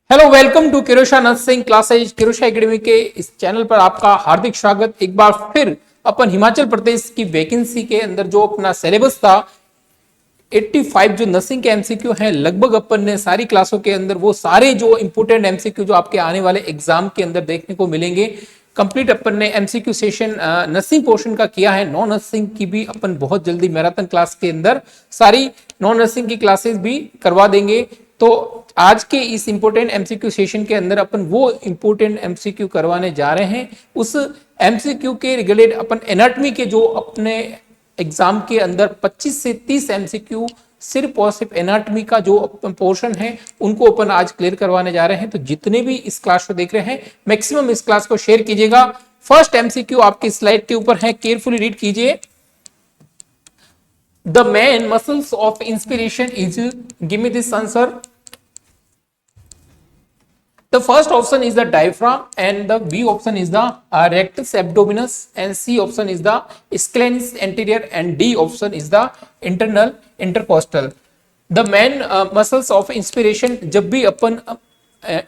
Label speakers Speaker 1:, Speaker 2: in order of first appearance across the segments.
Speaker 1: Hello, welcome to Kirosha nursing classes. Kirosha academy के इस channel पर आपका हार्दिक स्वागत। एक बार फिर अपन हिमाचल प्रदेश की वैकेंसी के अंदर जो अपना सिलेबस था 85 जो नर्सिंग के एमसीक्यू हैं, लगभग अपन ने सारी क्लासों के अंदर वो सारे जो इंपोर्टेंट एमसीक्यू जो आपके आने वाले एग्जाम के अंदर देखने को मिलेंगे कंप्लीट अपन ने एमसीक्यू सेशन नर्सिंग पोर्शन का किया है। नॉन नर्सिंग की भी अपन बहुत जल्दी मैराथन क्लास के अंदर सारी नॉन नर्सिंग की क्लासेस भी करवा देंगे। तो आज के इस इंपोर्टेंट एमसीक्यू सेशन के अंदर अपन वो इंपोर्टेंट एमसीक्यू करवाने जा रहे हैं। उस एमसीक्यू के रिलेटेड अपन एनाटॉमी के जो अपने एग्जाम के अंदर 25 से 30 एमसीक्यू सिर्फ और सिर्फ एनाटॉमी का जो पोर्शन है उनको अपन आज क्लियर करवाने जा रहे हैं। तो जितने भी इस क्लास को देख रहे हैं मैक्सिमम इस क्लास को शेयर कीजिएगा। फर्स्ट एमसीक्यू आपकी स्लाइड के ऊपर है, केयरफुली रीड कीजिए। The main muscles of inspiration is, give me this answer. The first option is the diaphragm and the B option is the rectus abdominis and C option is the scalenus anterior and D option is the internal intercostal. The main muscles of inspiration जब भी अपन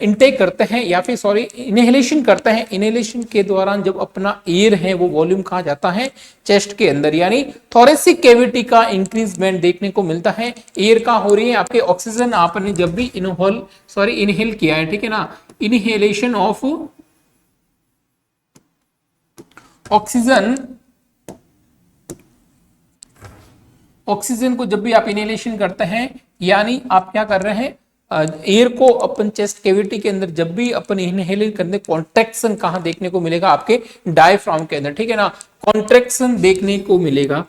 Speaker 1: intake करते हैं या फिर sorry inhalation करते हैं, inhalation के दौरान जब अपना एयर है वो वॉल्यूम कहा जाता है चेस्ट के अंदर, यानी थोरेसिक कैविटी का इंक्रीजमेंट देखने को मिलता है। एयर का हो रही है आपके ऑक्सीजन आपने जब भी इनहेल किया है, ठीक है ना, इनहेलेशन ऑफ ऑक्सीजन को जब भी आप इनहेलेशन करते हैं यानी आप क्या कर रहे हैं, एयर को अपन चेस्ट कैविटी के अंदर जब भी अपन इनहेल करने, कॉन्ट्रैक्शन कहां देखने को मिलेगा, आपके डायफ्राम के अंदर, ठीक है ना, कॉन्ट्रैक्शन देखने को मिलेगा।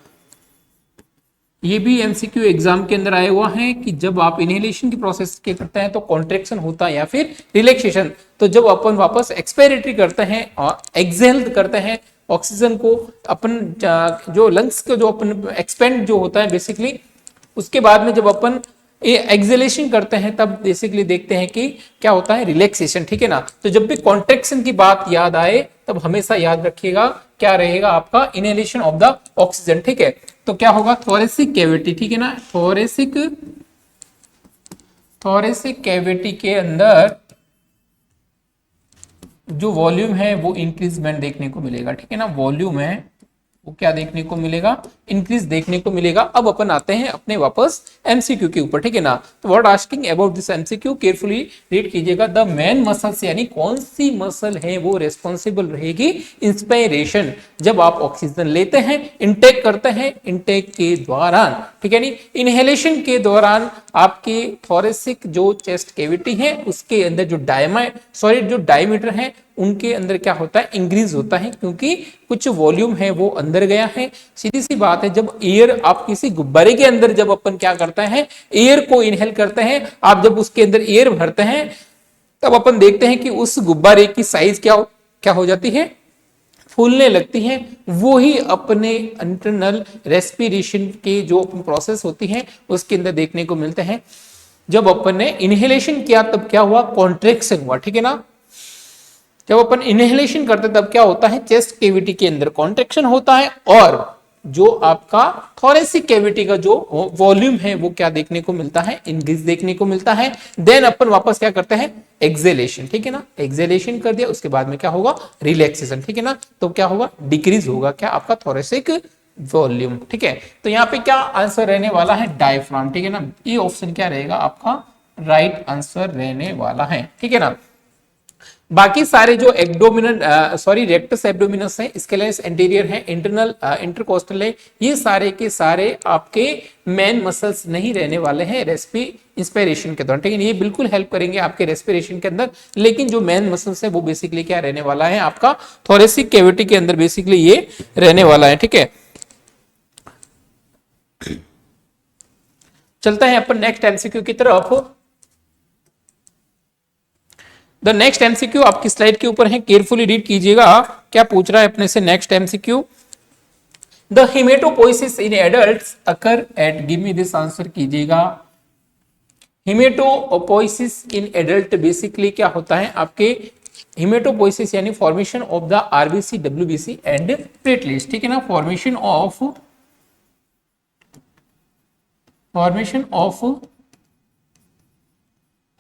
Speaker 1: ये भी एमसीक्यू एग्जाम के अंदर आया हुआ है कि जब आप इनहेलेशन की प्रोसेस के करते हैं तो कॉन्ट्रैक्शन होता है या फिर रिलैक्सेशन। तो जब अपन वापस एक्सपायरेटरी करते हैं और एक्सहेल करते हैं ऑक्सीजन को, अपन जो लंग्स को जो अपन एक्सपेंड जो होता है बेसिकली, उसके बाद में जब अपन एक्सहेलेशन करते हैं तब बेसिकली देखते हैं कि क्या होता है, रिलैक्सेशन, ठीक है ना। तो जब भी कॉन्ट्रैक्शन की बात याद आए तब हमेशा याद रखिएगा क्या रहेगा आपका, इनहेलेशन ऑफ द ऑक्सीजन, ठीक है। तो क्या होगा, थोरेसिक कैविटी, ठीक है ना, थोरेसिक कैविटी के अंदर जो वॉल्यूम है वो इंक्रीजमेंट देखने को मिलेगा, ठीक है ना, वॉल्यूम है वो क्या देखने को मिलेगा, इंक्रीज देखने को मिलेगा। अब अपन आते हैं अपने वापस एमसीक्यू के ऊपर, ठीक है ना। तो what asking about this MCQ, carefully read कीजिएगा। द मेन मसल्स यानी कौन सी मसल है वो रेस्पॉन्सिबल रहेगी इंस्पायरेशन, जब आप ऑक्सीजन लेते हैं, इनटेक करते हैं, इनटेक के दौरान, ठीक है नी, इनहेलेशन के दौरान आपके थोरेसिक जो चेस्ट कैविटी है उसके अंदर जो डायमीटर है उनके अंदर क्या होता है, इंक्रीज होता है, क्योंकि कुछ वॉल्यूम है वो अंदर गया है। सीधी सी बात है, जब एयर आप किसी गुब्बारे के अंदर जब अपन क्या करते हैं, एयर को इनहेल करते हैं, आप जब उसके अंदर एयर भरते हैं तब अपन देखते हैं कि उस गुब्बारे की साइज क्या हो जाती है, फूलने लगती है। वो ही अपने इंटरनल रेस्पिरेशन के जो प्रोसेस होती है उसके अंदर देखने को मिलते हैं। जब अपन ने इनहेलेशन किया तब क्या हुआ, कॉन्ट्रैक्शन हुआ, ठीक है ना। जब अपन इनहेलेशन करते तब क्या होता है, चेस्ट कैविटी के अंदर कॉन्ट्रैक्शन होता है और जो आपका थोरेसिक कैविटी का जो वॉल्यूम है वो क्या देखने को मिलता है, इंक्रीज देखने को मिलता है। देन अपन वापस क्या करते हैं, एक्सहेलेशन, ठीक है ना, एक्सहेलेशन कर दिया उसके बाद में क्या होगा, रिलैक्सेशन, ठीक है ना। तो क्या होगा, डिक्रीज होगा क्या आपका थोरेसिक वॉल्यूम, ठीक है। तो यहाँ पे क्या आंसर रहने वाला है, डायफ्राम, ठीक है ना। ये ऑप्शन क्या रहेगा आपका, राइट आंसर रहने वाला है, ठीक है ना। बाकी सारे जो रेक्टस एब्डोमिनस है, स्केलेनस एंटीरियर है, इंटरनल इंटरकोस्टल है, ये सारे के सारे आपके मेन मसल्स नहीं रहने वाले हैं इंस्पायरेशन के दौरान, ठीक है। ये बिल्कुल हेल्प करेंगे आपके रेस्पिरेशन के अंदर, लेकिन जो मेन मसल्स है वो बेसिकली क्या रहने वाला है आपका, थोरेसिक कैविटी के अंदर बेसिकली ये रहने वाला है, ठीक है। चलते हैं अपन नेक्स्ट एमसीक्यू की तरफ। द नेक्स्ट एमसीक्यू आपकी स्लाइड के ऊपर है, केयरफुली रीड कीजिएगा क्या पूछ रहा है अपने से next MCQ. The hematopoiesis in adults occur at, give me this answer कीजिएगा। हेमेटोपोइसिस इन एडल्ट बेसिकली क्या होता है आपके, हेमेटोपोइसिस यानी formation of the RBC, WBC and platelets, ठीक है ना, formation of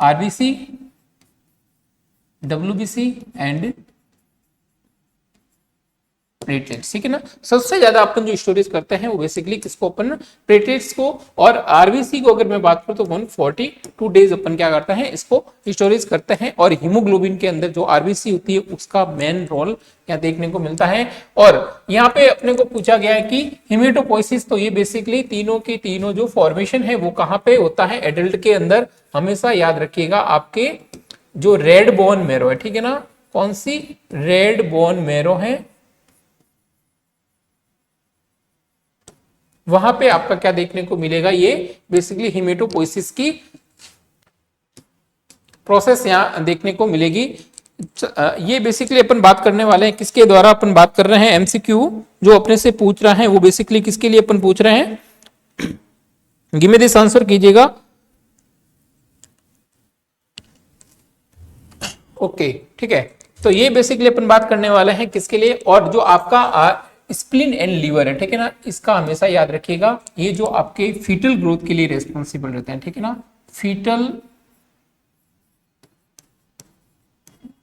Speaker 1: RBC, WBC and platelets, ठीक है ना। सबसे ज्यादा अपन जो स्टोरेज करते हैं वो बेसिकली किसको, अपन प्लेटलेट्स को, और आरबीसी को अगर मैं बात करूं तो 142 डेज अपन क्या करते हैं, इसको स्टोरेज करते हैं। और हीमोग्लोबिन के अंदर जो आरबीसी होती है उसका मेन रोल यहाँ देखने को मिलता है। और यहाँ पे अपने को पूछा गया है कि हिमेटोपोइसिस, तो ये बेसिकली तीनों की तीनों जो फॉर्मेशन है वो कहाँ पे होता है, एडल्ट के अंदर। हमेशा याद रखिएगा आपके जो रेड बोन मेरो है, ठीक है ना, कौन सी, रेड बोन मेरो है, वहां पे आपका क्या देखने को मिलेगा, ये बेसिकली हिमेटोपोइसिस की प्रोसेस यहां देखने को मिलेगी। ये बेसिकली अपन बात करने वाले हैं किसके द्वारा, अपन बात कर रहे हैं एमसीक्यू जो अपने से पूछ रहा है वो बेसिकली किसके लिए अपन पूछ रहे हैं, गिव मी दिस आंसर कीजिएगा। ओके, ठीक है, तो ये बेसिकली अपन बात करने वाले हैं किसके लिए, और जो आपका स्प्लीन एंड लीवर है, ठीक है ना, इसका हमेशा याद रखिएगा, ये जो आपके फीटल ग्रोथ के लिए रेस्पॉन्सिबल रहते हैं, ठीक है ना, फीटल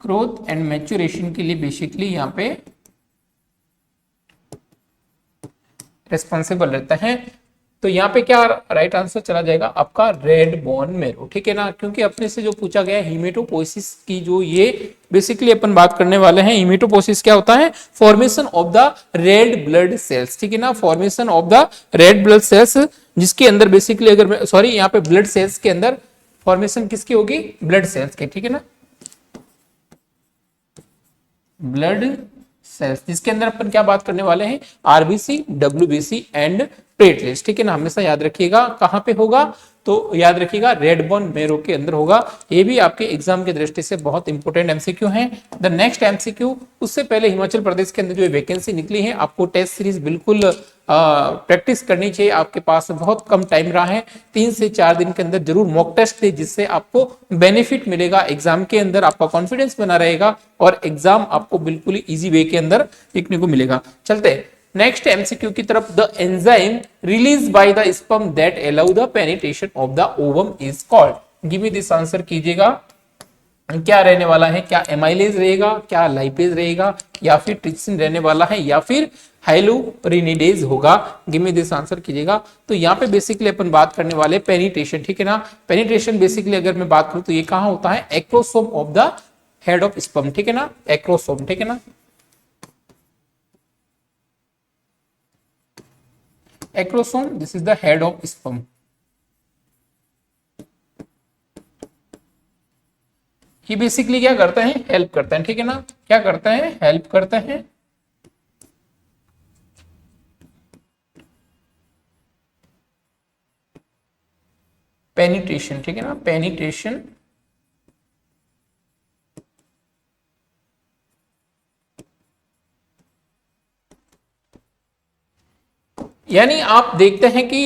Speaker 1: ग्रोथ एंड मैच्योरेशन के लिए बेसिकली यहाँ पे रेस्पॉन्सिबल रहता है। तो यहाँ पे क्या राइट आंसर चला जाएगा आपका रेड बोन मेरो, ठीक है ना, क्योंकि अपने से जो पूछा गया है हीमेटोपोइसिस की, जो ये बेसिकली अपन बात करने वाले हैं, हीमेटोपोइसिस क्या होता है, formation of the red blood cells, ठीक है ना, formation of the red blood cells, जिसके अंदर बेसिकली अगर सॉरी यहाँ पे ब्लड सेल्स के अंदर फॉर्मेशन किसकी होगी, ब्लड सेल्स के, ठीक है ना, ब्लड सेल्स, जिसके अंदर अपन क्या बात करने वाले हैं, आरबीसी, डब्ल्यूबीसी एंड प्लेटलेट्स, ठीक है ना, हमेशा याद रखिएगा कहां पे होगा, तो याद रखिएगा रेड बोन मेरो के अंदर होगा। ये भी आपके एग्जाम की दृष्टि से बहुत इंपॉर्टेंट एमसीक्यू है। द नेक्स्ट एमसीक्यू, उससे पहले हिमाचल प्रदेश के अंदर जो वैकेंसी निकली है, आपको टेस्ट सीरीज बिल्कुल प्रैक्टिस करनी चाहिए, आपके पास बहुत कम टाइम रहा है, 3 से 4 दिन के अंदर जरूर मॉक टेस्ट दे, जिससे आपको बेनिफिट मिलेगा एग्जाम के अंदर, आपका कॉन्फिडेंस बना रहेगा और एग्जाम आपको बिल्कुल ही इजी वे के अंदर देखने को मिलेगा। चलते नेक्स्ट एमसीक्यू की तरफ। The enzyme release by the sperm that allow the penetration of the ovum is called, give me this answer कीजिएगा, क्या रहने वाला है, क्या एमाइलेज रहेगा, क्या लाइपेज रहेगा, या फिर ट्रिप्सिन रहने वाला है, या फिर हाइलुरिनिडेज होगा, गिव मी दिस आंसर कीजिएगा। तो यहाँ पे बेसिकली अपन बात करने वाले पेनिट्रेशन, ठीक है ना, पेनिट्रेशन बेसिकली अगर मैं बात करूं तो ये कहां होता है, acrosome of the head of sperm, ठीक है ना, एक्रोसोम, ठीक है ना, acrosome, this is the head of sperm. ये बेसिकली क्या करते हैं, हेल्प करते हैं, ठीक है ना, क्या करते हैं, हेल्प करते हैं पेनिट्रेशन, ठीक है ना, पेनिट्रेशन, यानी आप देखते हैं कि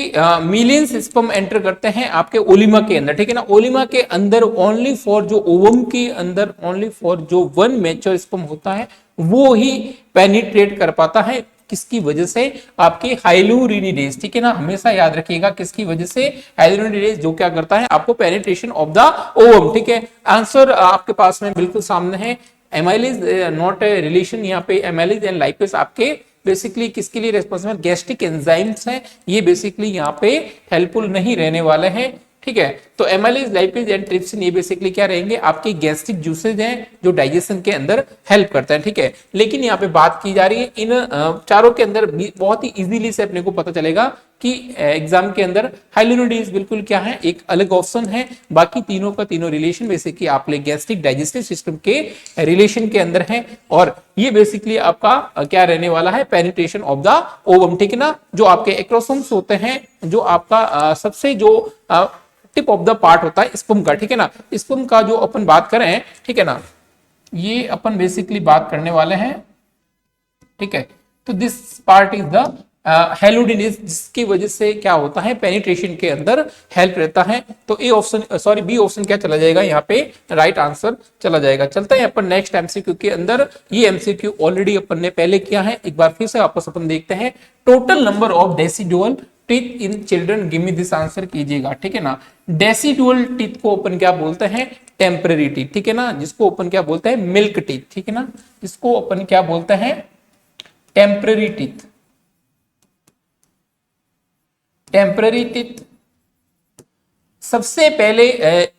Speaker 1: मिलियंस स्पर्म एंटर करते हैं आपके ओलिमा के अंदर, ठीक है ना, ओलिमा के अंदर ओनली फॉर जो ओवम के अंदर ओनली फॉर जो 1 मैच्योर स्पर्म होता है वो ही पेनिट्रेट कर पाता है, किसकी वजह से, आपके हाइलुरिनिडेज, ठीक है ना, हमेशा याद रखिएगा किसकी वजह से, हाइलुरिनिडेज जो क्या करता है, आपको पेनिट्रेशन ऑफ द ओवम, ठीक है। आंसर आपके पास में बिल्कुल सामने है, एमाइलेज नॉट ए रिलेशन, यहाँ पे एमाइलेज एंड लाइपेज आपके बेसिकली किसके लिए रेस्पॉन्सिबल, गैस्ट्रिक एंजाइम्स हैं, ये बेसिकली यहाँ पे हेल्पफुल नहीं रहने वाले हैं, ठीक है। तो एमाइलेज, लाइपेज एंड ट्रिप्सिन ये बेसिकली क्या रहेंगे, आपके गैस्ट्रिक जूसेज हैं जो डाइजेशन के अंदर हेल्प करते हैं, ठीक है। लेकिन यहाँ पे बात की जा रही है इन चारों के अंदर बहुत ही इजीली से अपने को पता चलेगा कि एग्जाम के अंदर हाइलुरिनिडेज बिल्कुल क्या है, एक अलग ऑप्शन है, बाकी तीनों का तीनों रिलेशन बेसिकली आपके गैस्ट्रिक डाइजेस्टिव सिस्टम के रिलेशन के अंदर है, और ये बेसिकली आपका क्या रहने वाला है, पेनिट्रेशन ऑफ द ओवम, ठीक है ना, जो आपके एक्रोसोम्स होते हैं, जो आपका सबसे जो टिप ऑफ द पार्ट होता है स्पर्म का, ठीक है ना, स्पर्म का जो अपन बात करें, ठीक है ना, ये अपन बेसिकली बात करने वाले हैं, ठीक है। तो दिस पार्ट इज द हाइलुरिनिडेज, जिसकी वजह से क्या होता है, पेनिट्रेशन के अंदर हेल्प रहता है। तो A option sorry B option क्या चला जाएगा, यहाँ पे राइट आंसर चला जाएगा। चलते हैं अपन नेक्स्ट एमसीक्यू के अंदर। ये एमसीक्यू ऑलरेडी अपन ने पहले किया है, एक बार फिर से वापस अपन देखते हैं। Total number of deciduous teeth in children, give me this answer कीजिएगा, ठीक है ना। डेसिडुअल टीथ को अपन क्या बोलते हैं, टेम्पररी टीथ, ठीक है ना, जिसको अपन क्या बोलते हैं, मिल्क टीथ, ठीक है ना, इसको अपन क्या बोलते हैं, टेम्पररी टीथ। टेम्पररी टीथ सबसे पहले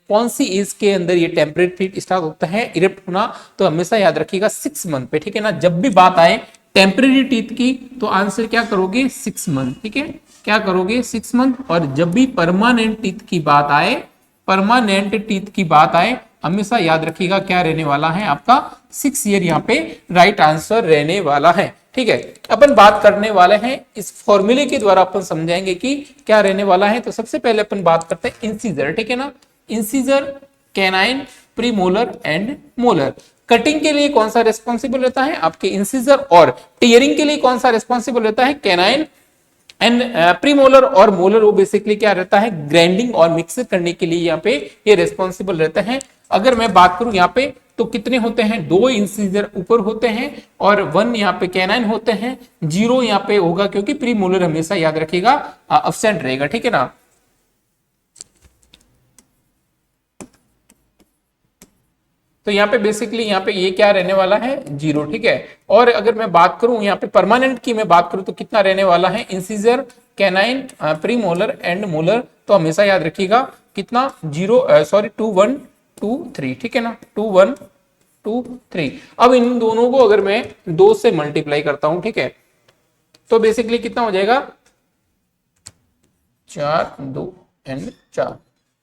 Speaker 1: कौन सी एज के अंदर ये टेम्परेरी टीथ स्टार्ट होता है इरेप्ट होना, तो हमेशा याद रखिएगा 6 मंथ पे, ठीक है ना। जब भी बात आए टेम्परेरी टीथ की तो आंसर क्या करोगे, 6 मंथ, ठीक है, क्या करोगे 6 मंथ। और जब भी परमानेंट टीथ की बात आए, परमानेंट टीथ की बात आए, हमेशा याद रखिएगा क्या रहने वाला है आपका 6 ईयर यहाँ पे राइट आंसर रहने वाला है, ठीक है। अपन बात करने वाले हैं इस फॉर्मूले के द्वारा, अपन समझाएंगे कि क्या रहने वाला है। तो सबसे पहले अपन बात करते हैं इंसीजर, ठीक है ना, incisor, canine, premolar and molar. Cutting के लिए कौन सा रेस्पॉन्सिबल रहता है, आपके इंसीजर, और टीयरिंग के लिए कौन सा रेस्पॉन्सिबल रहता है, कैनाइन एंड प्रीमोलर और मोलर। वो बेसिकली क्या रहता है, ग्राइंडिंग और मिक्सर करने के लिए यहाँ पे ये रेस्पॉन्सिबल रहता है। अगर मैं बात करूं यहाँ पे तो कितने होते हैं, 2 इंसीजर ऊपर होते हैं और 1 यहाँ पे कैनाइन होते हैं, 0 यहाँ पे होगा क्योंकि प्रीमोलर हमेशा याद रखिएगा अब्सेंट रहेगा, ठीक है ना। तो यहाँ पे बेसिकली यहाँ पे ये क्या रहने वाला है, 0, ठीक है। और अगर मैं बात करूं यहाँ पे परमानेंट की मैं बात करूं तो कितना रहने वाला है, incisor, canine, premolar and molar, तो हमेशा याद रखिएगा कितना 2 1 2 3, ठीक है ना, 2 1 2 3। अब इन दोनों को अगर मैं 2 से मल्टीप्लाई करता हूं, ठीक है, तो बेसिकली कितना हो जाएगा, 4 2 एंड 4,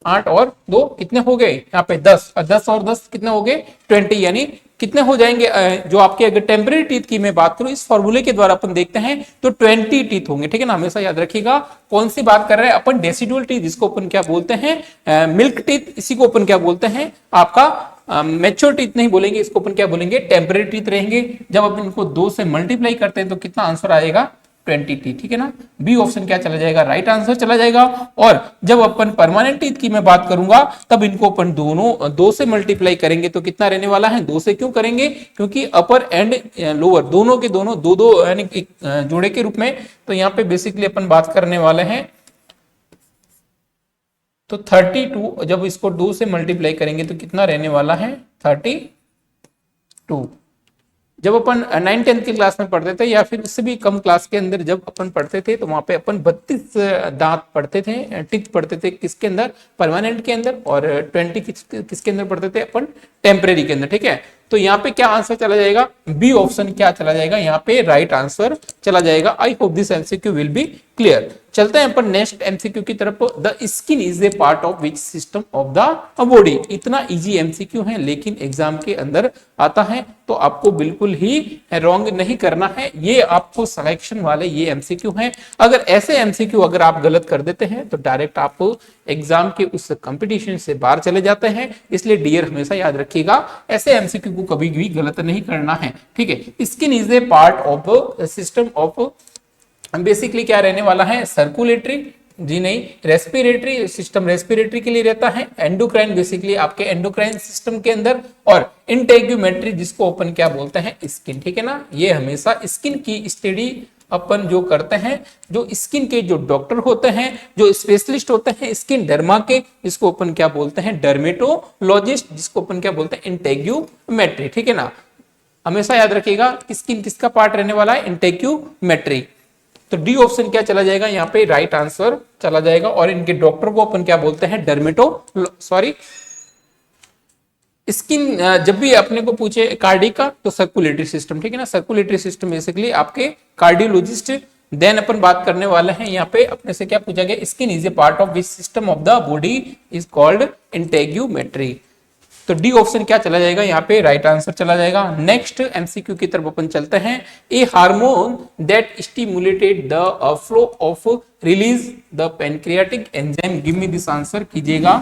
Speaker 1: 8 और 2 कितने हो गए यहाँ पे 10, 10 और 10 कितने हो गए 20, यानी कितने हो जाएंगे, जो आपके अगर टेम्पररी टीथ की मैं बात करूं इस फॉर्मूले के द्वारा अपन देखते हैं तो 20 टीथ होंगे, ठीक है ना। हमेशा याद रखिएगा कौन सी बात कर रहे हैं अपन, डेसिडुअल टीथ, जिसको अपन क्या बोलते हैं, मिल्क टीथ, इसी को अपन क्या बोलते हैं आपका मैच्योर टीथ नहीं बोलेंगे, इसको अपन क्या बोलेंगे, टेम्पररी टीथ रहेंगे। जब अपन इनको 2 से मल्टीप्लाई करते हैं तो कितना आंसर आएगा, 20, ठीक है ना। बी ऑप्शन क्या चला जाएगा, राइट आंसर चला जाएगा। और जब अपन परमानेंट टीथ की मैं बात करूंगा तब इनको अपन दोनों 2 से मल्टीप्लाई करेंगे तो कितना रहने वाला है, 2 से क्यों करेंगे, क्योंकि अपर एंड लोअर दोनों के दोनों 2 यानी एक जोड़े के रूप में। तो यहाँ पे बेसिकली अपन बात करने वाले हैं तो 32, जब इसको 2 से मल्टीप्लाई करेंगे तो कितना रहने वाला है, 32। जब अपन 9th-10th की क्लास में पढ़ते थे या फिर उससे भी कम क्लास के अंदर जब अपन पढ़ते थे तो वहां पे अपन 32 दांत पढ़ते थे, टीथ पढ़ते थे, किसके अंदर, परमानेंट के अंदर, और 20 किसके अंदर पढ़ते थे अपन, टेम्परेरी के अंदर, ठीक है। तो यहाँ पे क्या आंसर चला जाएगा, बी ऑप्शन क्या चला जाएगा, यहाँ पे राइट आंसर चला जाएगा। I hope this MCQ will be clear. चलते हैं अपन नेक्स्ट एमसीक्यू की तरफ। The skin is a part of which system of the body. इतना इजी एमसीक्यू है लेकिन एग्जाम के अंदर आता है तो आपको बिल्कुल ही रॉन्ग नहीं करना है। ये आपको सिलेक्शन वाले ये एमसीक्यू हैं। अगर ऐसे एमसीक्यू अगर आप गलत कर देते हैं तो डायरेक्ट आप एग्जाम के उस कंपटीशन से बाहर चले जाते हैं। इसलिए डियर हमेशा याद रखिएगा ऐसे एमसीक्यू को कभी भी गलत नहीं करना है, ठीक है। Skin is a part of system of, basically क्या रहने वाला है, सर्कुलेटरी, जी नहीं, रेस्पिरेटरी सिस्टम रेस्पिरेटरी के लिए रहता है, एंडोक्राइन बेसिकली आपके एंडोक्राइन सिस्टम के अंदर, और इंटेग्यूमेट्री जिसको अपन क्या बोलते हैं, स्किन, ठीक है ना। ये हमेशा स्किन की स्टडी अपन जो करते हैं, जो स्किन के जो डॉक्टर होते हैं, जो स्पेशलिस्ट होते हैं स्किन डर्मा के, जिसको अपन क्या बोलते हैं, डर्मेटोलॉजिस्ट, जिसको अपन क्या बोलते हैं, इंटेग्यूमेट्री, ठीक है ना। हमेशा याद रखिएगा स्किन किसका पार्ट रहने वाला है, इंटेग्यूमेट्री। तो डी ऑप्शन क्या चला जाएगा, यहाँ पे राइट आंसर चला जाएगा। और इनके डॉक्टर को अपन क्या बोलते हैं, स्किन। जब भी अपने को पूछे कार्डिक का तो सर्कुलेटरी सिस्टम, ठीक है ना। सर्कुलेटरी सिस्टम बेसिकली आपके कार्डियोलॉजिस्ट। देन अपन बात करने वाले हैं यहाँ पे अपने से क्या पूछा गया, skin is a part of which system of the body is called integumentary. तो डी ऑप्शन क्या चला जाएगा, यहाँ पे राइट आंसर चला जाएगा। नेक्स्ट एमसीक्यू की तरफ अपन चलते हैं। A hormone that stimulated the flow of release the pancreatic enzyme, give me this answer कीजिएगा,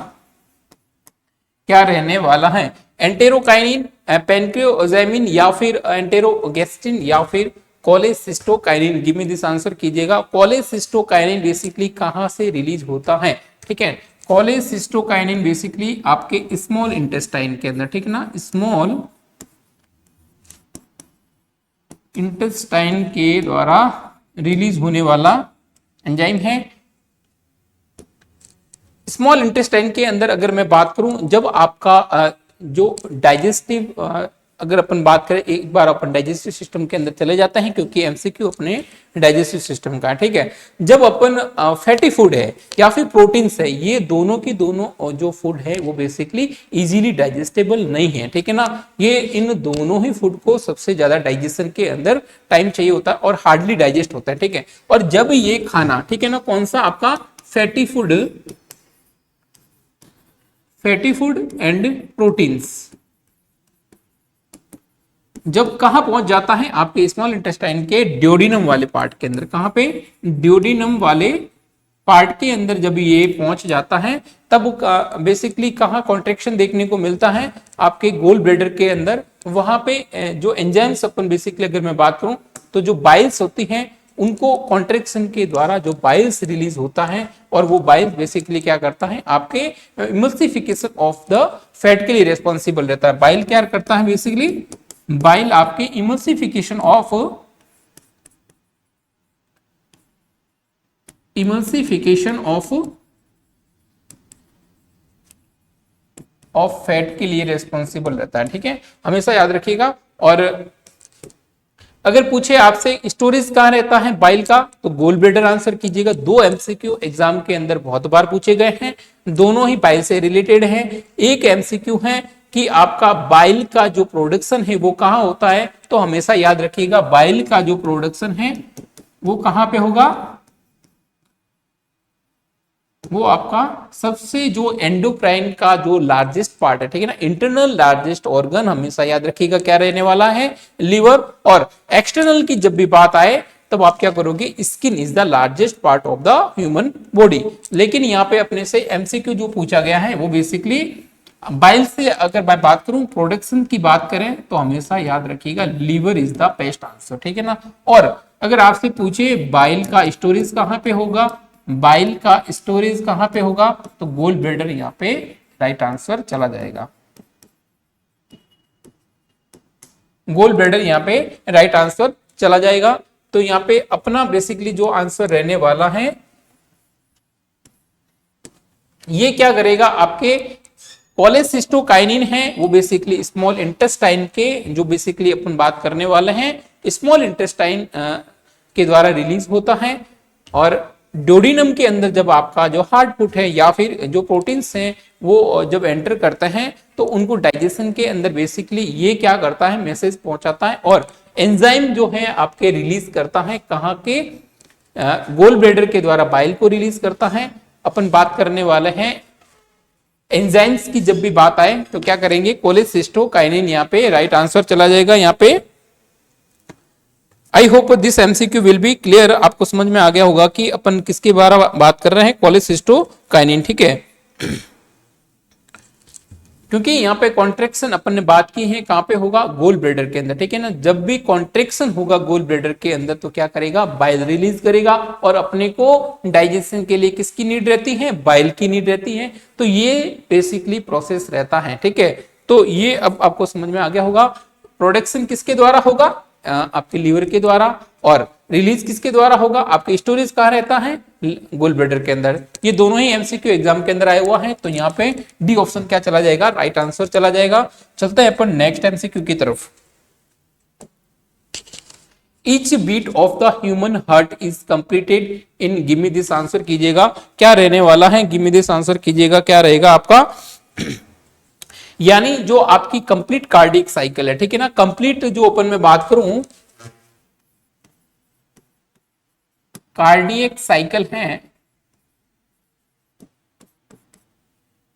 Speaker 1: क्या रहने वाला है, एंटेरोकाइनिन, पैनक्रियोजाइमिन, या फिर एंटेरोगेस्टिन, या फिर cholecystokinin, give me this answer कीजिएगा। कोलेसिस्टोकाइनिन बेसिकली कहां से रिलीज होता है, ठीक है। कोलेसिस्टोकाइनिन बेसिकली आपके स्मॉल इंटेस्टाइन के अंदर, ठीक है ना, स्मॉल इंटेस्टाइन के द्वारा रिलीज होने वाला एंजाइम है। स्मॉल इंटेस्टाइन के अंदर अगर मैं बात करूं, जब आपका जो डाइजेस्टिव, अगर अपन बात करें, एक बार अपन डाइजेस्टिव सिस्टम के अंदर चले जाते हैं क्योंकि एमसीक्यू अपने डाइजेस्टिव सिस्टम का है, ठीक है। जब अपन फैटी फूड है या फिर प्रोटीन्स है, ये दोनों की दोनों जो फूड है वो बेसिकली इजीली डाइजेस्टेबल नहीं है, ठीक है ना। ये इन दोनों ही फूड को सबसे ज्यादा डाइजेशन के अंदर टाइम चाहिए होता है और हार्डली डाइजेस्ट होता है, ठीक है। और जब ये खाना, ठीक है ना, कौन सा आपका फैटी फूड एंड प्रोटीन्स जब कहां पहुंच जाता है, आपके स्मॉल इंटेस्टाइन के ड्यूोडेनम वाले पार्ट के अंदर, कहां पे, ड्यूोडेनम वाले पार्ट के अंदर जब ये पहुंच जाता है, तब बेसिकली कहां कॉन्ट्रेक्शन देखने को मिलता है, आपके गोल ब्लैडर के अंदर। वहां पे जो एंजाइम्स, अपन बेसिकली अगर मैं बात करूं तो जो बाइल्स होती हैं, उनको कॉन्ट्रेक्शन के द्वारा जो बाइल्स रिलीज होता है, और वो बाइल बेसिकली क्या करता है, आपके इमल्सिफिकेशन ऑफ द फैट के लिए रिस्पॉन्सिबल रहता है। बाइल क्या करता है, बेसिकली बाइल आपके इमल्सिफिकेशन ऑफ फैट के लिए रिस्पॉन्सिबल रहता है, ठीक है, हमेशा याद रखिएगा। और अगर पूछे आपसे स्टोरेज कहां रहता है बाइल का, तो गोल ब्लैडर आंसर कीजिएगा। 2 एमसीक्यू एग्जाम के अंदर बहुत बार पूछे गए हैं, दोनों ही बाइल से रिलेटेड हैं। एक एमसीक्यू है कि आपका बाइल का जो प्रोडक्शन है वो कहां होता है, तो हमेशा याद रखिएगा बाइल का जो प्रोडक्शन है वो कहां पे होगा, वो आपका सबसे जो एंडोक्राइन का जो लार्जेस्ट पार्ट है, ठीक है ना, इंटरनल लार्जेस्ट ऑर्गन, हमेशा याद रखिएगा क्या रहने वाला है, लिवर। और एक्सटर्नल की जब भी बात आए तब आप क्या करोगे, skin is the largest part of the human body. लेकिन यहाँ पे अपने से एमसीक्यू जो पूछा गया है वो बेसिकली बाइल से, अगर मैं बात करूं प्रोडक्शन की बात करें, तो हमेशा याद रखिएगा liver is the best answer, ठीक है ना। और अगर आपसे पूछे बाइल का स्टोरेज कहां पे होगा, बाइल का स्टोरेज कहां पे होगा, तो गोल ब्लैडर यहाँ पे राइट आंसर चला जाएगा। गोल ब्लैडर यहाँ पे राइट आंसर चला जाएगा। तो यहाँ पे अपना बेसिकली जो आंसर रहने वाला है, ये क्या करेगा, आपके कोलेसिस्टोकाइनिन है, वो बेसिकली स्मॉल इंटेस्टाइन के, जो बेसिकली अपन बात करने वाले हैं, स्मॉल इंटेस्टाइन के द्वारा रिलीज होता है। और ड्यूोडेनम के अंदर जब आपका जो हार्ड फूड है या फिर जो प्रोटीन्स हैं वो जब एंटर करते हैं, तो उनको डाइजेशन के अंदर बेसिकली ये क्या करता है, मैसेज पहुंचाता है, और एंजाइम जो है आपके रिलीज करता है, कहाँ के, गोल ब्लैडर के द्वारा बाइल को रिलीज करता है। अपन बात करने वाले हैं एंजाइम्स की, जब भी बात आए तो क्या करेंगे, कोलेसिस्टोकाइनिन यहाँ पे राइट आंसर चला जाएगा। यहाँ पे आई hope this MCQ will be clear, आपको समझ में आ गया होगा कि अपन किसके बारे में बात कर रहे हैं, कोलेसिस्टोकाइनिन, ठीक है। क्योंकि यहाँ पे कॉन्ट्रेक्शन अपन ने बात की है, कहां पे होगा, गोल ब्लैडर के अंदर, ठीक है ना। जब भी कॉन्ट्रेक्शन होगा गोल ब्लैडर के अंदर, तो क्या करेगा, बाइल रिलीज करेगा, और अपने को डाइजेशन के लिए किसकी नीड रहती है, बाइल की नीड रहती है। तो ये बेसिकली प्रोसेस रहता है, ठीक है। तो ये अब आपको समझ में आ गया होगा, प्रोडक्शन किसके द्वारा होगा, आपके लीवर के द्वारा, और रिलीज किसके द्वारा होगा, आपके स्टोरेज कहां रहता है, गोल ब्लैडर के अंदर। ये दोनों ही एमसीक्यू एग्जाम के अंदर आया हुआ है, तो यहाँ पे डी ऑप्शन क्या चला जाएगा, राइट आंसर चला जाएगा। चलते हैं अपन नेक्स्ट एमसीक्यू की तरफ। Each beat of the human heart is completed in, give me this answer कीजिएगा, क्या रहने वाला है, गिव मी दिस आंसर कीजिएगा, क्या रहेगा आपका, यानी जो आपकी कंप्लीट कार्डियक साइकिल है, ठीक है ना। कंप्लीट जो अपन में बात करूं, कार्डियक साइकिल है,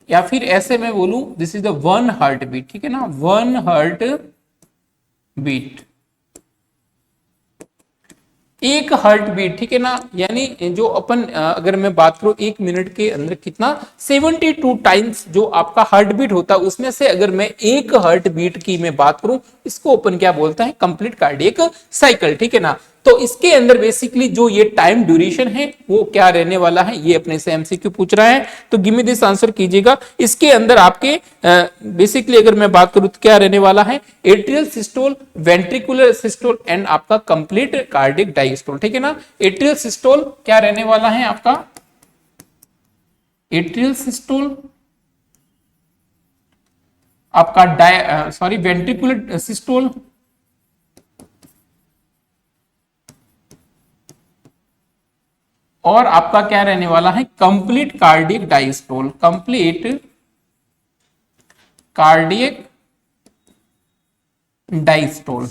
Speaker 1: या फिर ऐसे मैं बोलूं, this is the 1 heart beat, ठीक है ना, 1 हार्ट बीट, एक हार्ट बीट, ठीक है ना। यानी जो अपन अगर मैं बात करूं 1 मिनट के अंदर कितना 72 टाइम्स जो आपका हार्ट बीट होता है, उसमें से अगर मैं एक हार्ट बीट की मैं बात करूं, इसको अपन क्या बोलते हैं, कंप्लीट कार्डियक साइकिल, ठीक है ना। तो इसके अंदर बेसिकली जो ये टाइम ड्यूरेशन है वो क्या रहने वाला है, ये अपने से एमसीक्यू पूछ रहा है। तो गिव मी दिस आंसर कीजिएगा। इसके अंदर आपके बेसिकली अगर मैं बात करूं तो क्या रहने वाला है, atrial systole, ventricular systole and आपका कंप्लीट कार्डियक डायस्टोल, ठीक है ना। एट्रियल सिस्टोल क्या रहने वाला है आपका, एट्रियल सिस्टोल आपका वेंट्रिकुलर सिस्टोल और आपका क्या रहने वाला है, complete cardiac diastole, complete cardiac diastole.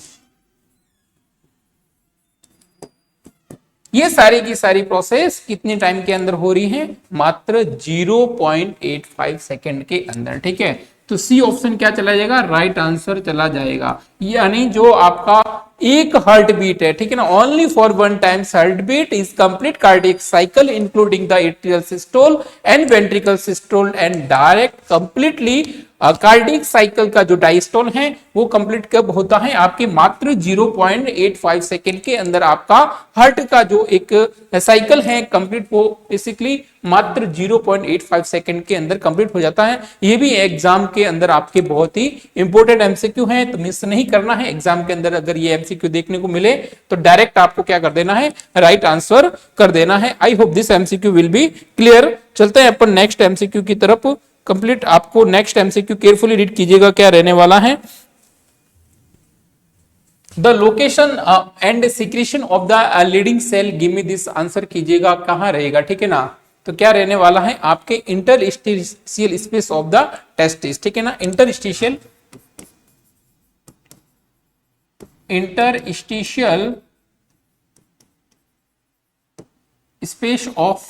Speaker 1: ये सारी की सारी प्रोसेस कितने टाइम के अंदर हो रही है, मात्र 0.85 सेकेंड के अंदर, ठीक है। तो सी ऑप्शन क्या चला जाएगा, राइट आंसर चला जाएगा। यानी जो आपका एक हार्ट बीट है, ठीक है ना, only for one times heart beat is complete cardiac cycle including the atrial systole and ventricle systole and direct completely cardiac cycle का जो डायस्टोल है वो कंप्लीट कब होता है, आपके मात्र 0.85 सेकेंड के अंदर आपका हार्ट का जो एक साइकिल है कंप्लीट, वो बेसिकली मात्र 0.85 सेकेंड के अंदर कंप्लीट हो जाता है। ये भी एग्जाम के अंदर आपके बहुत ही इंपॉर्टेंट एमसीक्यू है, तो मिस नहीं करना है। एग्जाम के अंदर अगर ये एमसीक्यू देखने को मिले तो डायरेक्ट आपको क्या कर देना है, राइट आंसर कर देना है। आई hope this MCQ will be clear. चलते हैं अपन नेक्स्ट एमसीक्यू की तरफ। कंप्लीट आपको नेक्स्ट एमसीक्यू केयरफुली रीड कीजिएगा, क्या रहने वाला है। The location and secretion of the Leydig cell, give me this answer कीजिएगा, कहां रहेगा, ठीक है ना। तो क्या रहने वाला है, आपके interstitial space of the testis, ठीक है ना। Interstitial space of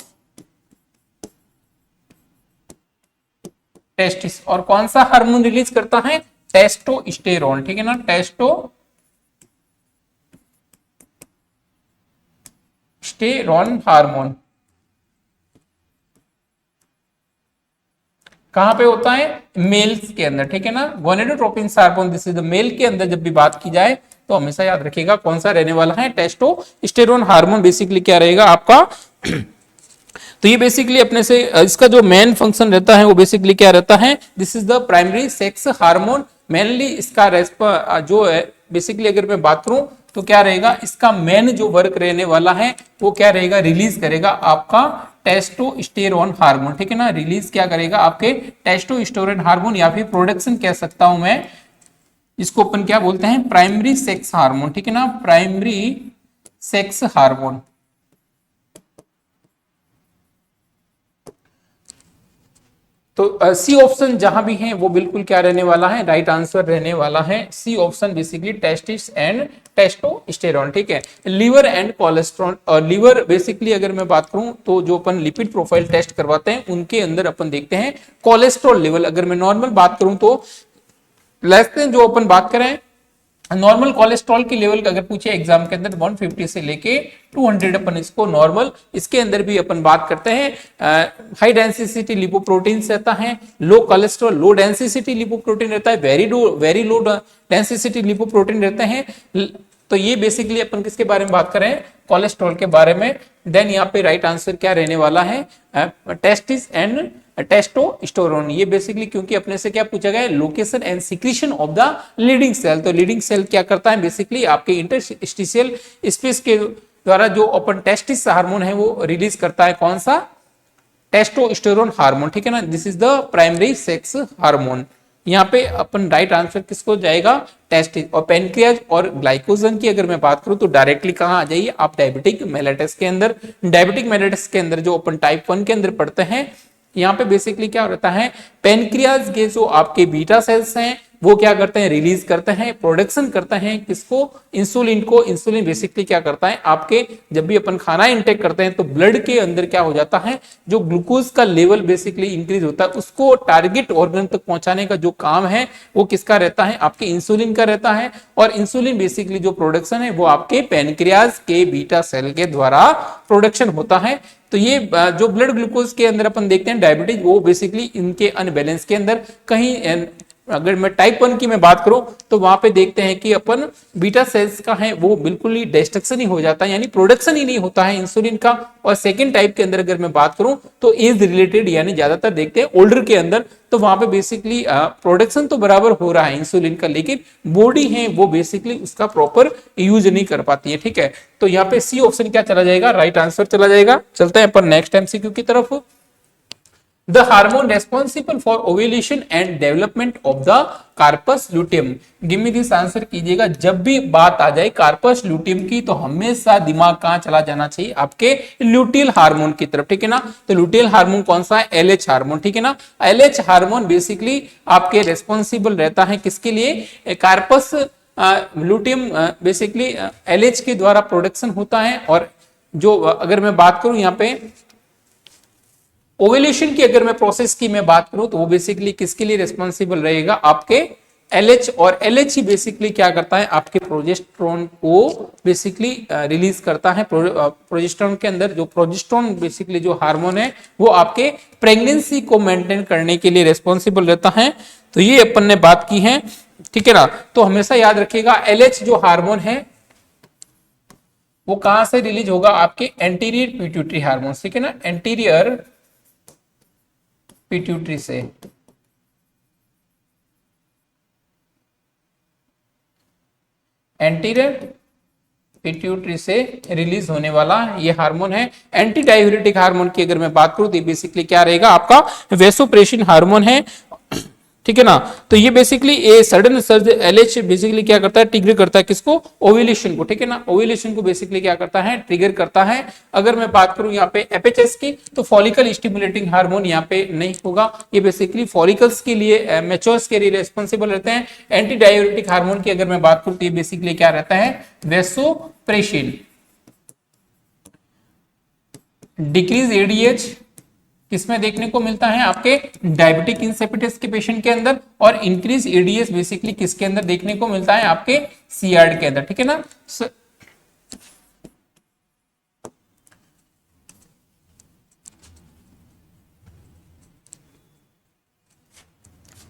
Speaker 1: testis. और कौन सा हार्मोन रिलीज करता है, टेस्टोस्टेरोन, ठीक है ना। टेस्टोस्टेरोन हार्मोन कहां पे होता है, मेल्स के अंदर, ठीक है ना। Gonadotropin hormone, this is the male के अंदर जब भी बात की जाए तो हमेशा याद रखिएगा कौन सा रहने वाला है, टेस्टोस्टेरोन हार्मोन बेसिकली क्या रहेगा आपका। तो ये बेसिकली अपने से इसका जो मेन फंक्शन रहता है वो बेसिकली क्या रहता है, this is the primary sex hormone. Mainly इसका जो है बेसिकली अगर मैं बात करूं तो क्या रहेगा, इसका मेन जो वर्क रहने वाला है वो क्या रहेगा, रिलीज करेगा आपका टेस्टोस्टेरोन हार्मोन, ठीक है ना। रिलीज क्या करेगा, आपके टेस्टोस्टेरोन हार्मोन, या फिर प्रोडक्शन कह सकता हूं मैं, इसको अपन क्या बोलते हैं, प्राइमरी सेक्स हार्मोन, ठीक है ना, प्राइमरी सेक्स हार्मोन। तो सी ऑप्शन जहां भी है वो बिल्कुल क्या रहने वाला है, राइट आंसर रहने वाला है। C option basically testis and testosterone, ठीक है। लिवर एंड कोलेस्ट्रॉल, और लिवर बेसिकली अगर मैं बात करूं तो जो अपन लिपिड प्रोफाइल टेस्ट करवाते हैं उनके अंदर अपन देखते हैं कोलेस्ट्रॉल लेवल। अगर मैं नॉर्मल बात करूं तो लेस देन, जो अपन बात करें नॉर्मल कोलेस्ट्रॉल की लेवल अगर पूछे एग्जाम के अंदर 150 से लेके 200 अपन इसको नॉर्मल, इसके अंदर भी अपन बात करते हैं हाई डेंसिटी लिपोप्रोटीन रहता है, लो कोलेस्ट्रॉल लो डेंसिटी लिपोप्रोटीन रहता है, वेरी लो डेंसिटी लिपोप्रोटीन रहते हैं। तो ये बेसिकली अपन किसके बारे में बात करें, कोलेस्ट्रॉल के बारे में। देन यहाँ पे राइट आंसर क्या रहने वाला है, टेस्टिस एंड टेस्टोस्टेरोन। ये बेसिकली क्योंकि अपने से क्या पूछा गया है, location and secretion of the Leydig cell. तो लीडिंग सेल क्या करता है, बेसिकली आपके इंटरस्टिशियल स्पेस के द्वारा जो अपन टेस्टिस हार्मोन है वो रिलीज करता है, कौन सा, टेस्टोस्टेरोन हार्मोन, ठीक है ना। This is the primary sex hormone. यहाँ पे अपन राइट आंसर किसको जाएगा, टेस्टिस। और पेनक्रियाज और ग्लाइकोजन की अगर मैं बात करूं तो डायरेक्टली कहां आ जाइए आप, डायबिटिक मेलेटस के अंदर। डायबिटिक मेलेटस के अंदर जो अपन टाइप 1 के अंदर पढ़ते हैं, यहाँ पे बेसिकली क्या रहता है, पेनक्रियाज के जो आपके बीटा सेल्स हैं वो क्या करते हैं, रिलीज करते हैं, प्रोडक्शन करते हैं किसको, इंसुलिन को। इंसुलिन बेसिकली क्या करता है, आपके जब भी अपन खाना इंटेक करते हैं तो ब्लड के अंदर क्या हो जाता है, जो ग्लूकोज का लेवल बेसिकली इंक्रीज होता है उसको टारगेट ऑर्गन तक पहुंचाने का जो काम है वो किसका रहता है, आपके इंसुलिन का रहता है। और इंसुलिन बेसिकली जो प्रोडक्शन है वो आपके पेनक्रियाज के बीटा सेल के द्वारा प्रोडक्शन होता है। तो ये जो ब्लड ग्लूकोज के अंदर अपन देखते हैं डायबिटीज, वो बेसिकली इनके अनबैलेंस के अंदर कहीं अगर मैं टाइप 1 की मैं बात करूं तो वहां पे देखते हैं कि अपन बीटा सेल्स का है वो बिल्कुल ही डिस्ट्रक्शन ही हो जाता है, यानी प्रोडक्शन ही नहीं होता है इंसुलिन का। और सेकंड टाइप के अंदर अगर मैं बात करूं तो एज रिलेटेड, यानी ज्यादातर देखते हैं ओल्डर के अंदर, तो वहां पे बेसिकली प्रोडक्शन तो बराबर हो रहा है इंसुलिन का, लेकिन बॉडी है वो बेसिकली उसका प्रॉपर यूज नहीं कर पाती है। ठीक है, तो यहाँ पे सी ऑप्शन क्या चला जाएगा, राइट आंसर चला जाएगा। चलते हैं अपन नेक्स्ट एमसीक्यू की तरफ। The hormone responsible for ovulation and development of the corpus luteum. Give me this answer कीजिएगा। जब भी बात आ जाए कार्पस ल्यूटियम की तो हमेशा दिमाग कहां चला जाना चाहिए, आपके ल्यूटियल हार्मोन की तरफ। ठीक है ना, तो ल्यूटियल हार्मोन कौन सा है, एलएच हार्मोन। ठीक है ना, एलएच हार्मोन बेसिकली आपके रेस्पॉन्सिबल रहता है किसके लिए, कार्पस ल्यूटियम बेसिकली एलएच के द्वारा प्रोडक्शन होता है। और जो अगर मैं बात करूं यहाँ पे ओवुलेशन की, अगर मैं प्रोसेस की मैं बात करूं तो वो बेसिकली किसके लिए रिस्पॉन्सिबल रहेगा, आपके एलएच। और एलएच ही बेसिकली क्या करता है, आपके प्रोजेस्टेरोन को बेसिकली रिलीज करता है। प्रोजेस्टेरोन के अंदर जो प्रोजेस्टेरोन बेसिकली जो हार्मोन है वो आपके प्रेगनेंसी को मेंटेन करने के लिए रिस्पॉन्सिबल रहता है। तो ये अपन ने बात की है। ठीक है ना, तो हमेशा याद रखिएगा एलएच जो हार्मोन है वो कहां से रिलीज होगा, आपके एंटीरियर पिट्यूटरी हार्मोन। ठीक है ना, एंटीरियर पिट्यूटरी से। एंटीरियर पिट्यूटरी से रिलीज होने वाला ये हार्मोन है। एंटी डाययूरेटिक हार्मोन की अगर मैं बात करूं तो बेसिकली क्या रहेगा, आपका वेसोप्रेसिन हार्मोन है। ठीक है ना, तो ये basically a sudden surge LH basically क्या करता है, ट्रिगर करता है किसको, ओव्यूलेशन को। ठीक है ना, ओव्यूलेशन को बेसिकली क्या करता है, ट्रिगर करता है। अगर मैं बात करूं यहाँ पे एफएचएस की तो फॉलिकल स्टिमुलेटिंग हार्मोन यहाँ पे नहीं होगा, ये बेसिकली फॉलिकल्स के लिए मैच्योर्स के लिए रिस्पॉन्सिबल रहते हैं। एंटी डाययूरेटिक हार्मोन की अगर मैं बात करूं तो ये बेसिकली क्या रहता है, वेसोप्रेसिन। डिक्रीज एडीएच किसमें देखने को मिलता है, आपके डायबिटिक इंसिपिडस के पेशेंट के अंदर। और इंक्रीज एडीएस बेसिकली किसके अंदर देखने को मिलता है, आपके सीआरडी के अंदर। ठीक है ना,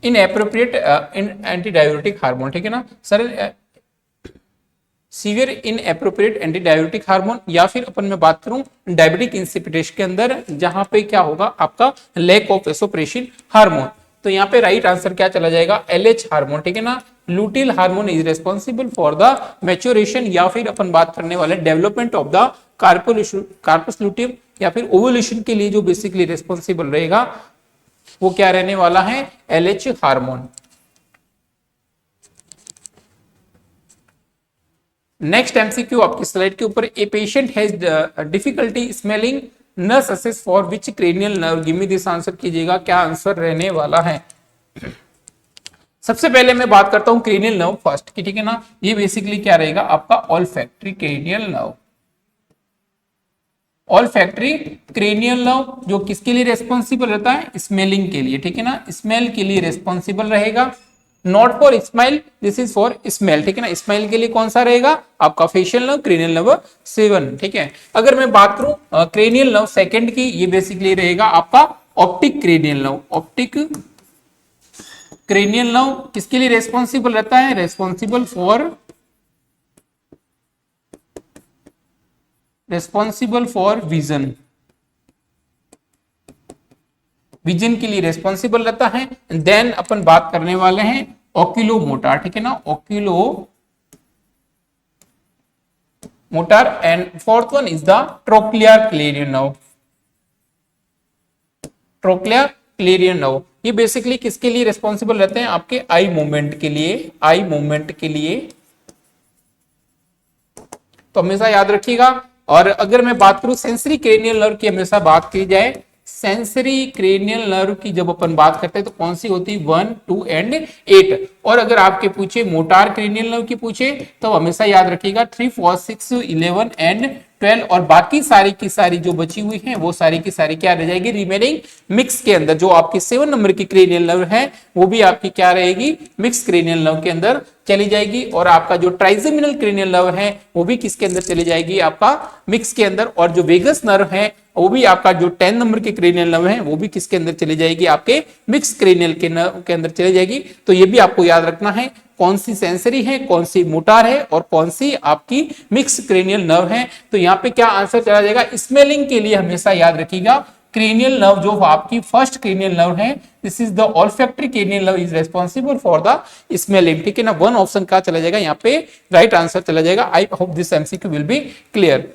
Speaker 1: इन एप्रोप्रिएट इन एंटी डायबिटिक हार्मोन। ठीक है ना सर, सीवियर इन एप्रोप्रिएट एंटी डायबिटिक हार्मोन, या फिर अपन में बात करूं डायबिटिक इंसिपिडेश के अंदर जहां पे क्या होगा, आपका लैक ऑफ वेसोप्रेसिन हार्मोन। तो यहाँ पे राइट आंसर क्या चला जाएगा, एलएच हार्मोन। ठीक है ना, luteal hormone is responsible for the maturation या फिर अपन बात करने वाले development of the corpus luteum, या फिर ओवुलेशन के लिए जो बेसिकली रिस्पॉन्सिबल रहेगा वो क्या रहने वाला है, एलएच हार्मोन। नेक्स्ट एमसीक्यू आपकी स्लाइड के ऊपर, a patient has difficulty smelling nurse assess for which cranial nerve. Give me this answer कीजिएगा, क्या आंसर रहने वाला है। सबसे पहले मैं बात करता हूं क्रेनियल नर्व फर्स्ट की। ठीक है ना, ये बेसिकली क्या रहेगा, आपका olfactory cranial nerve. Olfactory cranial nerve जो किसके लिए रेस्पॉन्सिबल रहता है, स्मेलिंग के लिए। ठीक है ना, स्मेल के लिए रेस्पॉन्सिबल रहेगा। Not for smile, this is for smell. ठीक है ना, स्माइल के लिए कौन सा रहेगा, आपका फेशियल नर्व, क्रेनियल नर्व 7। ठीक है, अगर मैं बात करूं क्रेनियल नर्व सेकंड की, ये बेसिकली रहेगा आपका optic cranial nerve. Optic cranial nerve किसके लिए रेस्पॉन्सिबल रहता है, रेस्पॉन्सिबल फॉर विजन। विजन के लिए रेस्पॉन्सिबल रहता है। देन अपन बात करने वाले हैं ओक्यूलो मोटार। ठीक है ना, oculomotor. And fourth one is the trochlear cranial nerve. Trochlear cranial nerve ये बेसिकली किसके लिए रेस्पॉन्सिबल रहते हैं, आपके आई मूवमेंट के लिए। आई मूवमेंट के लिए तो हमेशा याद रखिएगा। और अगर मैं बात करूं सेंसरी क्रेनियल नर्व की, हमेशा बात की जाए सेंसरी क्रेनियल नर्व की जब अपन बात करते हैं तो कौन सी होती है, 1, 2 एंड 8। और अगर आपके पूछे मोटार क्रेनियल नर्व की पूछे तो हमेशा याद रखिएगा 3, 4, 6, 11 एंड 12। और बाकी सारी की सारी जो बची हुई है वो सारी की सारी क्या रह जाएगी, रिमेनिंग मिक्स के अंदर। जो आपकी 7 नंबर की क्रेनियल नर्व है वो भी आपकी क्या रहेगी, मिक्स क्रेनियल नर्व के अंदर चली जाएगी। और आपका जो ट्राइजेमिनल क्रेनियल नर्व है वो भी किसके अंदर चली जाएगी, आपका मिक्स के अंदर। और जो वेगस नर्व है वो भी आपका जो 10 नंबर के क्रेनियल नर्व है वो भी किसके अंदर चली जाएगी, आपके मिक्स क्रेनियल के नर्व के अंदर चली जाएगी। तो ये भी आपको याद रखना है कौन सी सेंसरी है, कौन सी मोटार है और कौन सी आपकी मिक्स क्रेनियल नर्व है। तो यहाँ पे क्या आंसर चला जाएगा, स्मेलिंग के लिए हमेशा याद रखिएगा क्रेनियल नर्व जो आपकी फर्स्ट क्रेनियल नर्व है, this is the olfactory cranial nerve is responsible for the smelling. ठीक है ना, वन ऑप्शन का चला जाएगा यहाँ पे राइट आंसर चला जाएगा। I hope this MCQ will be clear.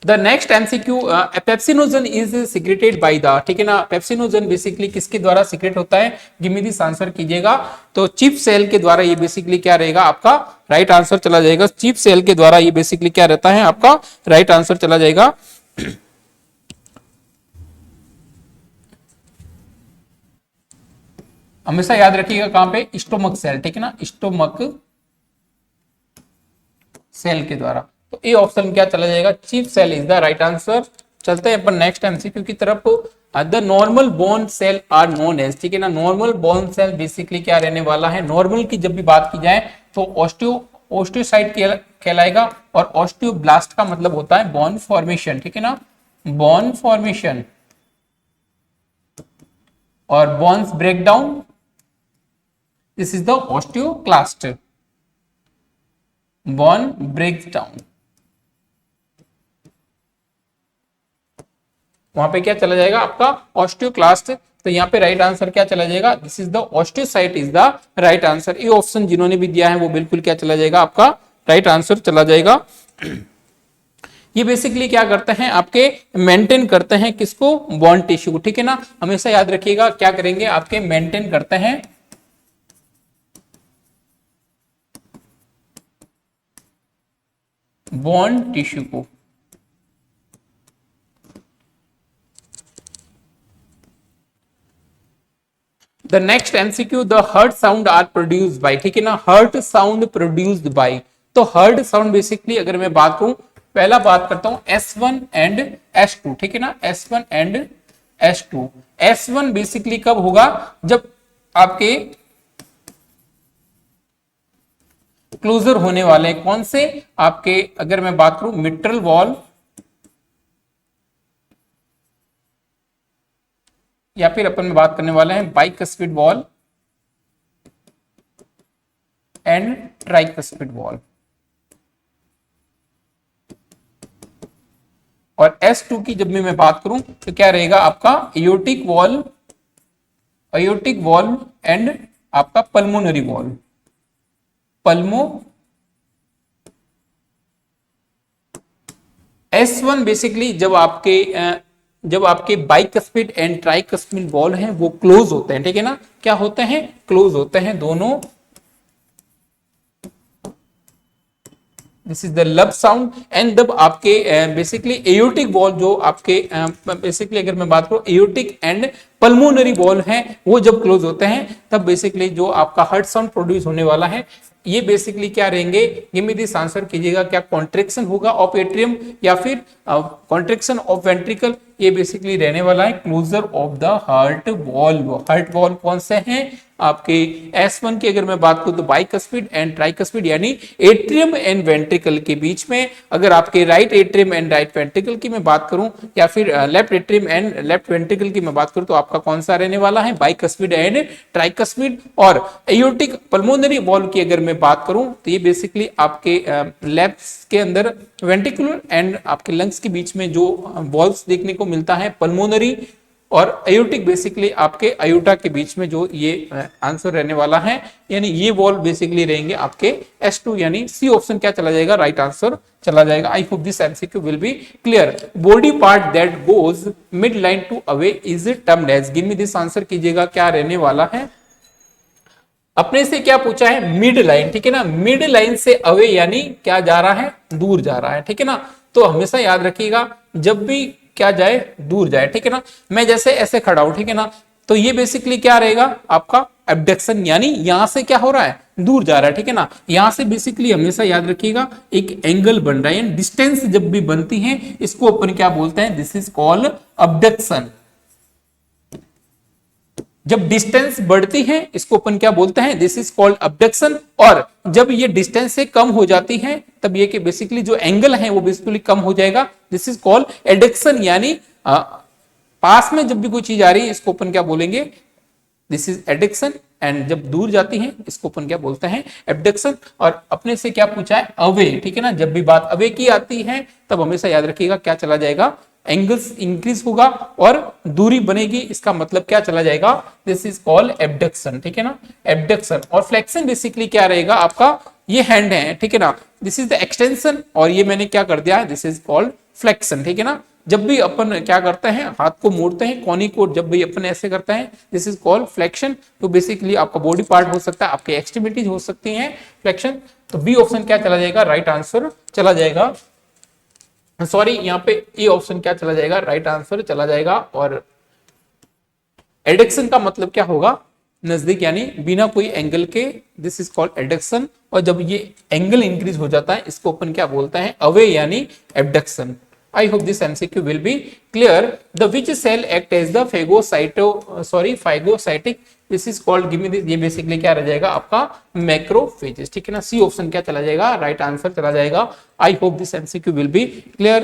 Speaker 1: The next MCQ, pepsinogen is secreted by the, ठीक है ना, पेप्सिनोजन बेसिकली किसके द्वारा सिक्रेट होता है, गिव मी दिस आंसर कीजिएगा। तो चिप सेल के द्वारा ये बेसिकली क्या रहेगा, आपका राइट आंसर चला जाएगा। चिप सेल के द्वारा ये बेसिकली क्या रहता है, आपका राइट आंसर चला जाएगा। हमेशा याद रखिएगा कहां पे, स्टोमक सेल, ठीक है ना, स्टोमक सेल के द्वारा। तो ए ऑप्शन क्या चला जाएगा, chief cell is the right answer. चलते हैं अपन नेक्स्ट एमसीक्यू की तरफ। The normal bone cell are known as, ठीक है ना, नॉर्मल बोन सेल बेसिकली क्या रहने वाला है, नॉर्मल की जब भी बात की जाए तो ऑस्टियोसाइट कहलाएगा और ऑस्टियोब्लास्ट का मतलब होता है बोन फॉर्मेशन, ठीक है ना, बोन फॉर्मेशन और bones breakdown, this is the osteoclast, bone breaks down. वहां पे क्या चला जाएगा आपका ऑस्टियोक्लास्ट। तो यहाँ पे राइट आंसर क्या चला जाएगा, this is the osteocyte is the right answer. ये ऑप्शन जिन्होंने भी दिया है वो बिल्कुल क्या चला जाएगा, आपका राइट आंसर चला जाएगा। ये बेसिकली क्या करते हैं, आपके मेंटेन करते हैं किसको, बोन टिश्यू को, ठीक है ना। हमेशा याद रखिएगा क्या करेंगे, आपके मेंटेन करते हैं बोन टिश्यू को। The next MCQ, the heart sound are produced by, ठीक है ना, हर्ट साउंड प्रोड्यूस्ड बाय। तो हर्ट साउंड बेसिकली अगर मैं बात करूं, पहला बात करता हूं S1 एंड S2, ठीक है ना, S1 and S2। S1 basically कब होगा, जब आपके क्लोजर होने वाले कौन से, आपके अगर मैं बात करूं मिट्रल वॉल या फिर अपन में बात करने वाले हैं bicuspid valve and tricuspid wall. और S2 की जब भी मैं बात करूं तो क्या रहेगा आपका एयोर्टिक वॉल एंड आपका पल्मोनरी वॉल, S1 बेसिकली जब आपके बाइकस्पिड एंड ट्राइकस्पिड वॉल हैं वो क्लोज होते हैं, ठीक है ना, क्या होते हैं, क्लोज होते हैं दोनों। दिस इज द लब साउंड एंड जब आपके बेसिकली एयोर्टिक वॉल जो आपके बेसिकली अगर मैं बात करूं एयोर्टिक एंड पल्मोनरी वॉल है वो जब क्लोज होते हैं तब बेसिकली जो आपका हार्ट साउंड प्रोड्यूस होने वाला है ये बेसिकली क्या रहेंगे, गिव मी दिस आंसर कीजिएगा, क्या कॉन्ट्रेक्शन होगा ऑफ एट्रियम या फिर कॉन्ट्रेक्शन ऑफ वेंट्रिकल, ये बेसिकली रहने वाला है closure of the heart valve. Heart valve कौन से हैं आपके S1 की अगर मैं बात करूं तो बाइकस्पिड एंड ट्राइकस्पिड यानी एट्रियम एंड वेंट्रिकल के बीच में। अगर आपके right atrium and right ventricle की मैं बात करूं या फिर left atrium and left ventricle की मैं बात करूं तो आपका कौन सा रहने वाला है, बाइकस्पिड एंड ट्राइकस्पिड। और एयोर्टिक पल्मोनरी वॉल्व की अगर मैं बात करूं तो ये बेसिकली आपके लेफ्ट के अंदर वेंट्रिकुलर एंड आपके लंग्स के बीच में जो वॉल्व्स देखने को मिलता है पल्मोनरी और एयोर्टिक बेसिकली आपके अयोटा के बीच में जो ये आंसर रहने वाला है, यानी ये वॉल्व बेसिकली रहेंगे आपके S2 यानी सी ऑप्शन क्या चला जाएगा, राइट आंसर चला जाएगा। I hope this MCQ will be clear. Body part that goes midline to away is termed as, give me this answer कीजिएगा क्या रहने वाला है। अपने से क्या पूछा है, मिड लाइन, ठीक है ना, मिड लाइन से अवे यानी क्या जा रहा है, दूर जा रहा है, ठीक है ना। तो हमेशा याद रखिएगा जब भी क्या जाए, दूर जाए, ठीक है ना। मैं जैसे ऐसे खड़ा हूं, ठीक है ना, तो ये बेसिकली क्या रहेगा आपका एब्डक्शन यानी यहां से क्या हो रहा है, दूर जा रहा है, ठीक है ना। यहां से बेसिकली हमेशा याद रखिएगा एक एंगल बन रहा है, डिस्टेंस जब भी बनती है इसको अपन क्या बोलते हैं, दिस इज कॉल्ड अब्डक्शन। जब डिस्टेंस बढ़ती है इसको अपन क्या बोलते हैं, दिस इज कॉल्ड अबडक्शन। और जब ये डिस्टेंस से कम हो जाती है तब ये कि बेसिकली जो एंगल है वो बेसिकली कम हो जाएगा, दिस इज कॉल्ड एडक्शन। यानी पास में जब भी कोई चीज आ रही है इसको अपन क्या बोलेंगे, दिस इज एडक्शन। एंड जब दूर जाती है इसको अपन क्या बोलते हैं, एबडक्शन। और अपने से क्या पूछा है, अवे, ठीक है ना। जब भी बात अवे की आती है तब हमेशा याद रखिएगा क्या चला जाएगा, एंगल्स इंक्रीज होगा और दूरी बनेगी, इसका मतलब क्या चला जाएगा, दिस इज कॉल्ड एबडक्शन, ठीक है ना, एबडक्शन। और फ्लेक्शन बेसिकली क्या रहेगा आपका, ये हैंड है, ठीक है ना, दिस इज द एक्सटेंशन और ये मैंने क्या कर दिया है, दिस इज कॉल्ड फ्लेक्शन, ठीक है ना। जब भी अपन क्या करते हैं, हाथ को मोड़ते हैं कोनी को, जब भी अपन ऐसे करते हैं, दिस इज कॉल्ड फ्लेक्शन। तो बेसिकली आपका बॉडी पार्ट हो सकता है, आपके एक्सट्रीमिटीज हो सकती हैं फ्लेक्शन। तो बी ऑप्शन क्या चला जाएगा, राइट आंसर चला जाएगा। सॉरी, यहाँ पे ए ऑप्शन क्या चला जाएगा, राइट आंसर चला जाएगा। और एडक्शन का मतलब क्या होगा, नजदीक यानी बिना कोई एंगल के, दिस इज कॉल्ड एडक्शन। और जब ये एंगल इंक्रीज हो जाता है इसको अपन क्या बोलते हैं, अवे यानी abduction. I hope this MCQ will be clear. The which cell act as the phagocytic, this is called, give me this, ये बेसिकली क्या रह जाएगा आपका मैक्रोफेजेस, ठीक है ना। सी ऑप्शन क्या चला जाएगा, राइट आंसर चला जाएगा। I hope this MCQ will be clear.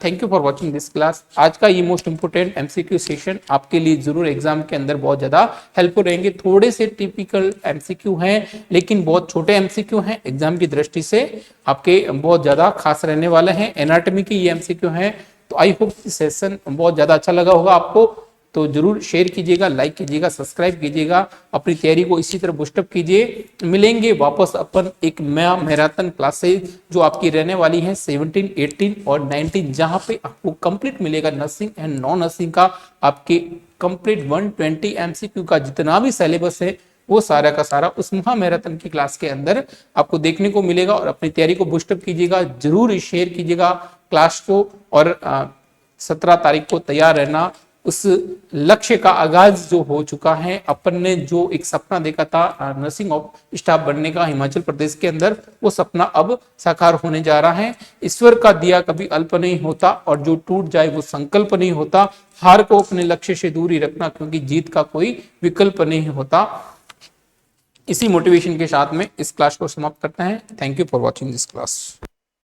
Speaker 1: Thank you for watching this class. आज का ये मोस्ट इंपोर्टेंट MCQ सेशन आपके लिए जरूर एग्जाम के अंदर बहुत ज्यादा हेल्पफुल रहेंगे। थोड़े से टिपिकल MCQ हैं लेकिन बहुत छोटे MCQ हैं, एग्जाम की दृष्टि से आपके बहुत ज्यादा खास रहने वाले हैं। एनाटॉमी की ये MCQ हैं। तो आई होप सेशन बहुत ज्यादा अच्छा लगा होगा आपको। तो जरूर शेयर कीजिएगा, लाइक कीजिएगा, सब्सक्राइब कीजिएगा, अपनी तैयारी को इसी तरह बूस्टअप कीजिए। मिलेंगे वापस अपन एक नया मैराथन क्लासेज जो आपकी रहने वाली है 17, 18 और 19, जहां पे आपको कंप्लीट मिलेगा नर्सिंग एंड नॉन नर्सिंग का आपके कंप्लीट 120 MCQ का जितना भी सिलेबस है वो सारा का सारा उस महा मैराथन की क्लास के अंदर आपको देखने को मिलेगा। और अपनी तैयारी को बूस्टअप कीजिएगा, जरूर शेयर कीजिएगा क्लास को। और 17 तारीख को तैयार रहना। उस लक्ष्य का आगाज जो हो चुका है, अपन ने जो एक सपना देखा था नर्सिंग स्टाफ बनने का हिमाचल प्रदेश के अंदर, वो सपना अब साकार होने जा रहा है। ईश्वर का दिया कभी अल्प नहीं होता और जो टूट जाए वो संकल्प नहीं होता। हार को अपने लक्ष्य से दूर ही रखना क्योंकि जीत का कोई विकल्प नहीं होता। इसी मोटिवेशन के साथ में इस क्लास को समाप्त करते हैं। Thank you for watching this class.